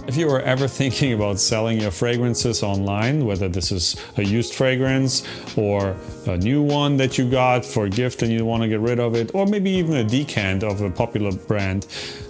If you are ever thinking about selling your fragrances online, whether this is a used fragrance or a new one that you got for a gift and you want to get rid of it, or maybe even a decant of a popular brand,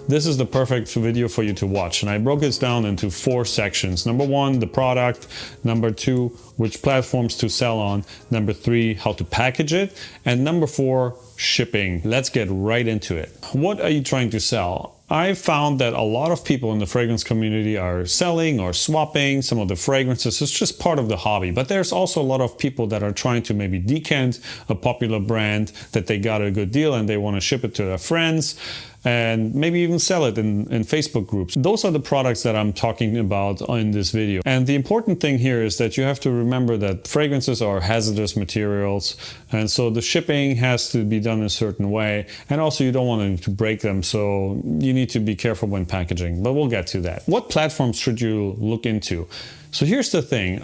this is the perfect video for you to watch. And I broke this down into 4 sections. Number 1, the product. Number 2, which platforms to sell on. Number 3, how to package it. And number 4, shipping. Let's get right into it. What are you trying to sell? I found that a lot of people in the fragrance community are selling or swapping some of the fragrances. It's just part of the hobby. But there's also a lot of people that are trying to maybe decant a popular brand that they got a good deal and they want to ship it to their friends and maybe even sell it in Facebook groups. Those are the products that I'm talking about in this video. And the important thing here is that you have to remember that fragrances are hazardous materials, and so the shipping has to be done a certain way, and also you don't want to break them, so you need to be careful when packaging, but we'll get to that. What platforms should you look into? So here's the thing.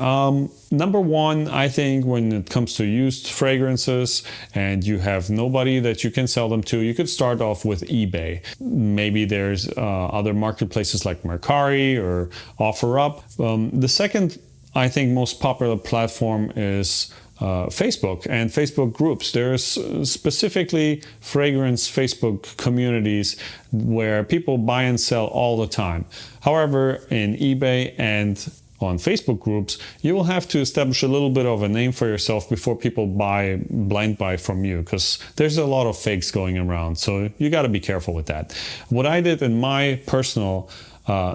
Number 1, I think when it comes to used fragrances and you have nobody that you can sell them to, you could start off with eBay. Maybe there's other marketplaces like Mercari or OfferUp. The second, I think, most popular platform is Facebook and Facebook groups. There's specifically fragrance Facebook communities where people buy and sell all the time. However, in eBay and on Facebook groups, you will have to establish a little bit of a name for yourself before people blind buy from you, because there's a lot of fakes going around. So you got to be careful with that. What I did in my personal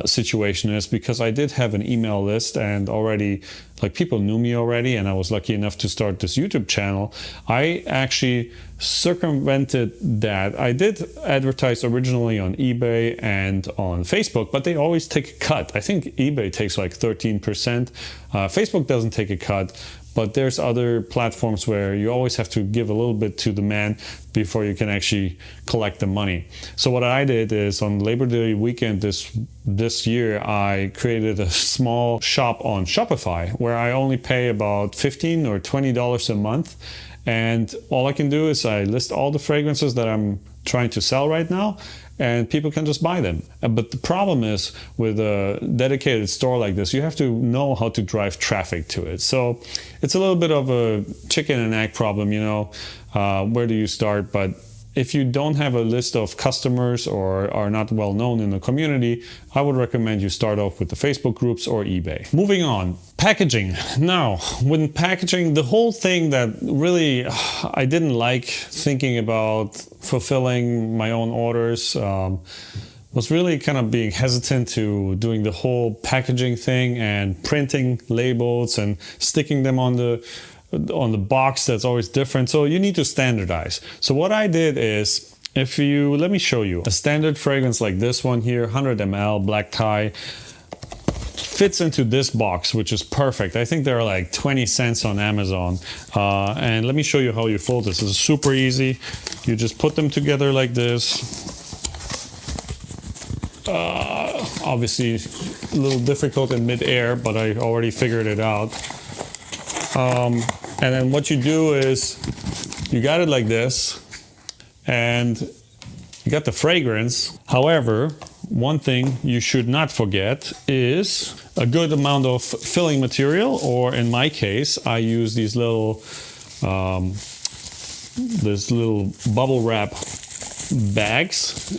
situation is, because I did have an email list and already, like, people knew me already, and I was lucky enough to start this YouTube channel, I actually circumvented that. I did advertise originally on eBay and on Facebook, but they always take a cut. I think eBay takes like 13%. Facebook doesn't take a cut, but there's other platforms where you always have to give a little bit to the man before you can actually collect the money. So what I did is, on Labor Day weekend this year, I created a small shop on Shopify where I only pay about $15 or $20 a month. And all I can do is I list all the fragrances that I'm trying to sell right now, and people can just buy them. But the problem is, with a dedicated store like this, you have to know how to drive traffic to it. So it's a little bit of a chicken and egg problem, you know. Where do you start? But if you don't have a list of customers or are not well known in the community, I would recommend you start off with the Facebook groups or eBay. Moving on, packaging. Now, when packaging, the whole thing that really I didn't like thinking about fulfilling my own orders was really kind of being hesitant to doing the whole packaging thing and printing labels and sticking them on the box that's always different. So you need to standardize. So what I did is, let me show you. A standard fragrance like this one here, 100 ml black tie, fits into this box, which is perfect. I think they're like 20 cents on Amazon. And let me show you how you fold this. This is super easy. You just put them together like this. Obviously a little difficult in mid-air, but I already figured it out. And then what you do is, you got it like this, and you got the fragrance. However, one thing you should not forget is a good amount of filling material, or in my case, I use these little, this little bubble wrap bags.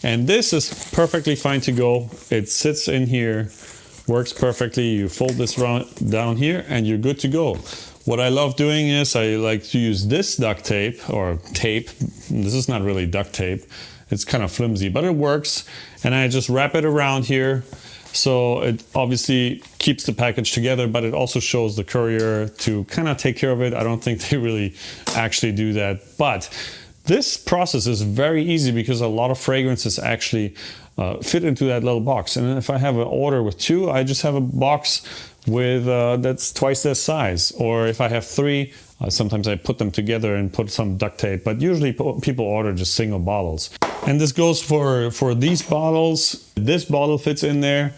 And this is perfectly fine to go. It sits in here, works perfectly. You fold this down here and you're good to go. What I love doing is I like to use this duct tape or tape. This is not really duct tape. It's kind of flimsy, but it works. And I just wrap it around here. So it obviously keeps the package together, but it also shows the courier to kind of take care of it. I don't think they really actually do that. But this process is very easy because a lot of fragrances actually fit into that little box. And if I have an order with 2, I just have a box with that's twice that size. Or if I have 3, sometimes I put them together and put some duct tape. But usually people order just single bottles. And this goes for these bottles. This bottle fits in there.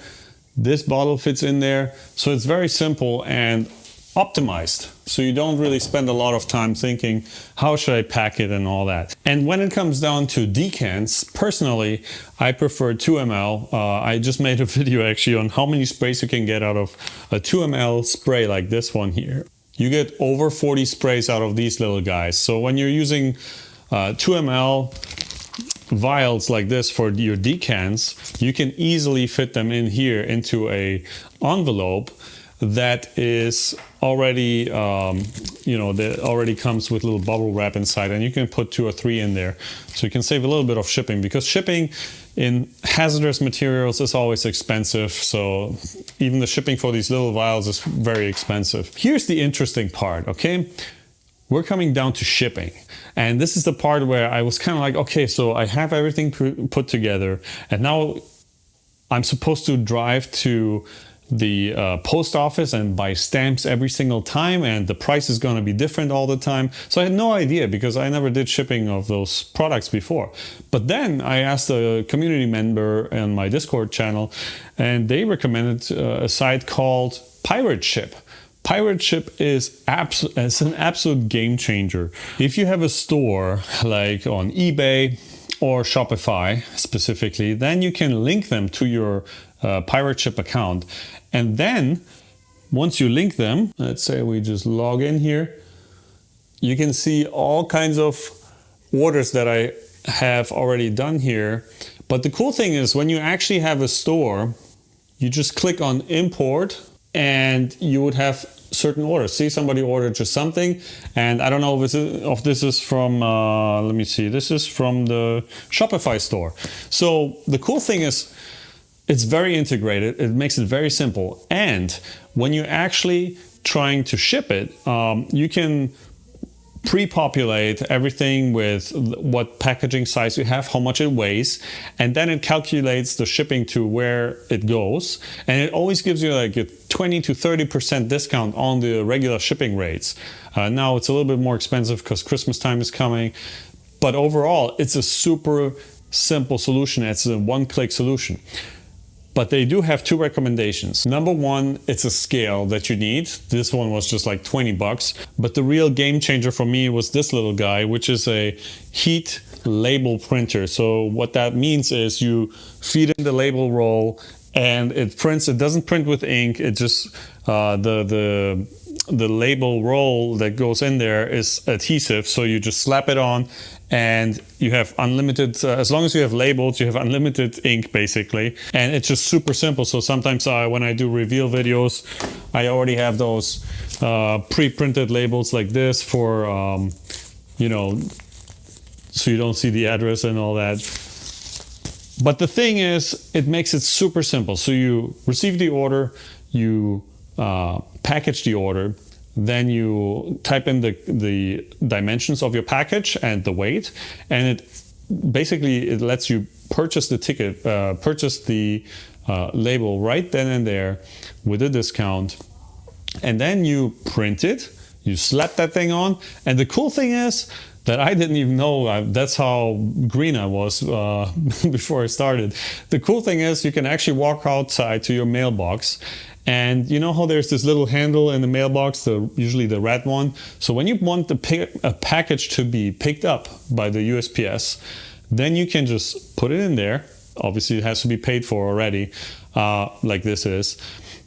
This bottle fits in there. So it's very simple and optimized. So you don't really spend a lot of time thinking, how should I pack it and all that. And when it comes down to decants, personally, I prefer 2 ml. I just made a video actually on how many sprays you can get out of a 2 ml spray like this one here. You get over 40 sprays out of these little guys. So when you're using 2 ml vials like this for your decants, you can easily fit them in here into a envelope that is already, that already comes with little bubble wrap inside, and you can put 2 or 3 in there. So you can save a little bit of shipping, because shipping in hazardous materials is always expensive. So even the shipping for these little vials is very expensive. Here's the interesting part, okay? We're coming down to shipping. And this is the part where I was kind of like, okay, so I have everything put together, and now I'm supposed to drive to the post office and buy stamps every single time, and the price is going to be different all the time. So I had no idea, because I never did shipping of those products before. But then I asked a community member on my Discord channel, and they recommended a site called Pirate Ship. Pirate Ship is an absolute game changer. If you have a store like on eBay or Shopify specifically, then you can link them to your Pirate Ship account. And then once you link them, let's say we just log in here, you can see all kinds of orders that I have already done here. But the cool thing is, when you actually have a store, you just click on import and you would have certain orders. See, somebody ordered just something, and I don't know if this is from, let me see, this is from the Shopify store. So the cool thing is, it's very integrated. It makes it very simple. And when you're actually trying to ship it, you can pre-populate everything with what packaging size you have, how much it weighs, and then it calculates the shipping to where it goes. And it always gives you like a 20 to 30% discount on the regular shipping rates. Now it's a little bit more expensive because Christmas time is coming, but overall it's a super simple solution. It's a one-click solution. But they do have 2 recommendations. Number 1, it's a scale that you need. This one was just like 20 bucks. But the real game changer for me was this little guy, which is a heat label printer. So what that means is you feed in the label roll and it prints. It doesn't print with ink. It just, the label roll that goes in there is adhesive. So you just slap it on, and you have unlimited, as long as you have labels, you have unlimited ink basically. And it's just super simple. So sometimes when I do reveal videos, I already have those pre-printed labels like this for, so you don't see the address and all that. But the thing is, it makes it super simple. So you receive the order, you package the order, then you type in the dimensions of your package and the weight, and it basically lets you purchase the ticket, purchase the label right then and there with a discount, and then you print it, you slap that thing on. And the cool thing is that I didn't even know that's how green I was before I started. The cool thing is you can actually walk outside to your mailbox, and you know how there's this little handle in the mailbox, usually the red one. So when you want a package to be picked up by the USPS, then you can just put it in there. Obviously it has to be paid for already, like this is.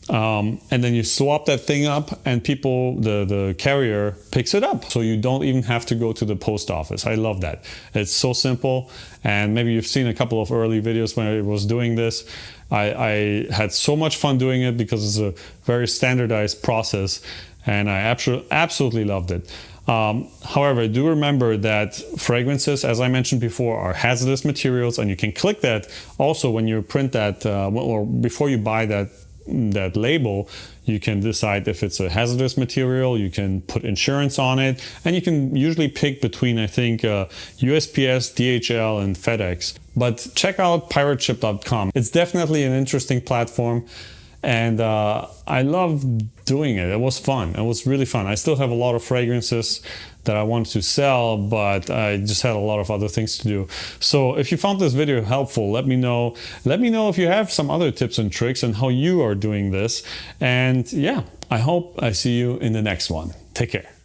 And then you swap that thing up, and the carrier picks it up. So you don't even have to go to the post office. I love that. It's so simple. And maybe you've seen a couple of early videos when I was doing this. I had so much fun doing it because it's a very standardized process, and I absolutely loved it. However, do remember that fragrances, as I mentioned before, are hazardous materials, and you can click that also when you print that, or before you buy that label. You can decide if it's a hazardous material, you can put insurance on it, and you can usually pick between, I think, USPS, DHL, and FedEx. But check out pirateship.com. It's definitely an interesting platform, and I love doing it. It was fun. It was really fun. I still have a lot of fragrances that I wanted to sell, but I just had a lot of other things to do. So if you found this video helpful, let me know. Let me know if you have some other tips and tricks and how you are doing this. And yeah, I hope I see you in the next one. Take care.